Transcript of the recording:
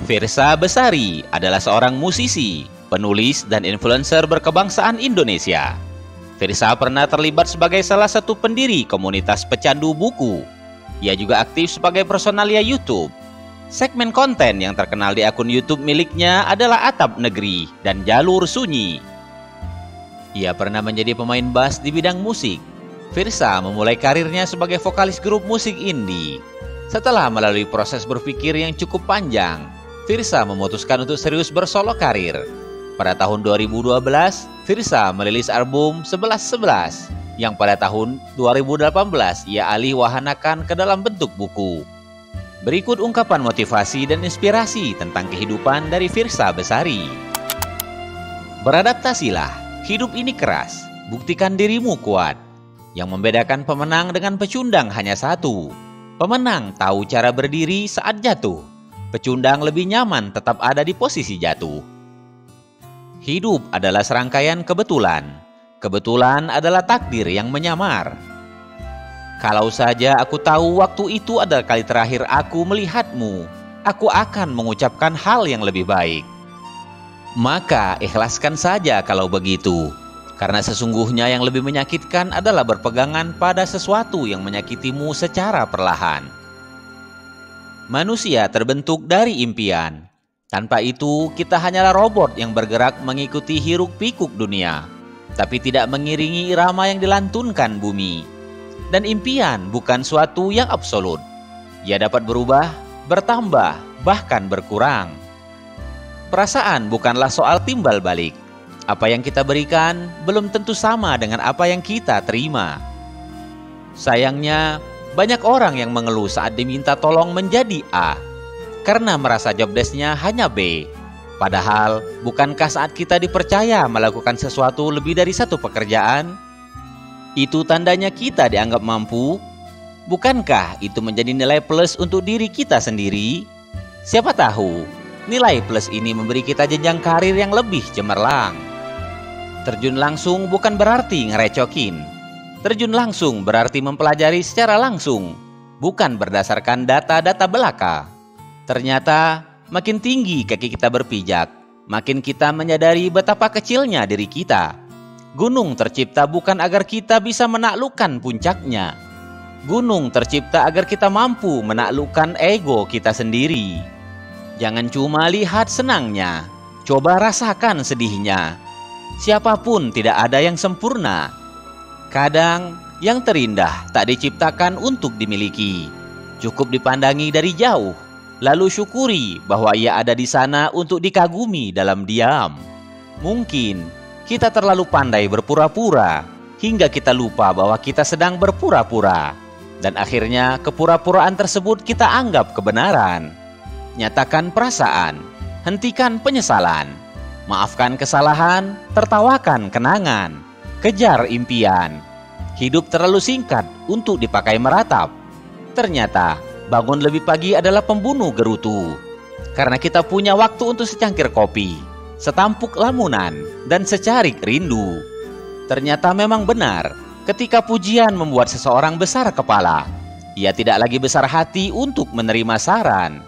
Firsa Besari adalah seorang musisi, penulis, dan influencer berkebangsaan Indonesia. Firsa pernah terlibat sebagai salah satu pendiri komunitas pecandu buku. Ia juga aktif sebagai personalia YouTube. Segmen konten yang terkenal di akun YouTube miliknya adalah Atap Negeri dan Jalur Sunyi. Ia pernah menjadi pemain bass di bidang musik. Firsa memulai karirnya sebagai vokalis grup musik indie. Setelah melalui proses berpikir yang cukup panjang, Firsa memutuskan untuk serius bersolo karir. Pada tahun 2012, Firsa merilis album 1111 yang pada tahun 2018 ia alih wahanakan ke dalam bentuk buku. Berikut ungkapan motivasi dan inspirasi tentang kehidupan dari Firsa Besari. Beradaptasilah, hidup ini keras, buktikan dirimu kuat. Yang membedakan pemenang dengan pecundang hanya satu. Pemenang tahu cara berdiri saat jatuh. Pecundang lebih nyaman tetap ada di posisi jatuh. Hidup adalah serangkaian kebetulan. Kebetulan adalah takdir yang menyamar. Kalau saja aku tahu waktu itu adalah kali terakhir aku melihatmu, aku akan mengucapkan hal yang lebih baik. Maka ikhlaskan saja kalau begitu. Karena sesungguhnya yang lebih menyakitkan adalah berpegangan pada sesuatu yang menyakitimu secara perlahan. Manusia terbentuk dari impian. Tanpa itu, kita hanyalah robot yang bergerak mengikuti hiruk-pikuk dunia, tapi tidak mengiringi irama yang dilantunkan bumi. Dan impian bukan suatu yang absolut. Ia dapat berubah, bertambah, bahkan berkurang. Perasaan bukanlah soal timbal balik. Apa yang kita berikan belum tentu sama dengan apa yang kita terima. Sayangnya, banyak orang yang mengeluh saat diminta tolong menjadi A, karena merasa jobdesk-nya hanya B. Padahal, bukankah saat kita dipercaya melakukan sesuatu lebih dari satu pekerjaan? Itu tandanya kita dianggap mampu. Bukankah itu menjadi nilai plus untuk diri kita sendiri? Siapa tahu, nilai plus ini memberi kita jenjang karir yang lebih cemerlang. Terjun langsung bukan berarti ngerecokin. Terjun langsung berarti mempelajari secara langsung, bukan berdasarkan data-data belaka. Ternyata makin tinggi kaki kita berpijak, makin kita menyadari betapa kecilnya diri kita. Gunung tercipta bukan agar kita bisa menaklukkan puncaknya. Gunung tercipta agar kita mampu menaklukkan ego kita sendiri. Jangan cuma lihat senangnya, coba rasakan sedihnya. Siapapun tidak ada yang sempurna. Kadang yang terindah tak diciptakan untuk dimiliki. Cukup dipandangi dari jauh, lalu syukuri bahwa ia ada di sana untuk dikagumi dalam diam. Mungkin kita terlalu pandai berpura-pura hingga kita lupa bahwa kita sedang berpura-pura. Dan akhirnya kepura-puraan tersebut kita anggap kebenaran. Nyatakan perasaan, hentikan penyesalan. Maafkan kesalahan, tertawakan kenangan. Kejar impian. Hidup terlalu singkat untuk dipakai meratap. Ternyata bangun lebih pagi adalah pembunuh gerutu. Karena kita punya waktu untuk secangkir kopi, setampuk lamunan, dan secarik rindu. Ternyata memang benar, ketika pujian membuat seseorang besar kepala, ia tidak lagi besar hati untuk menerima saran.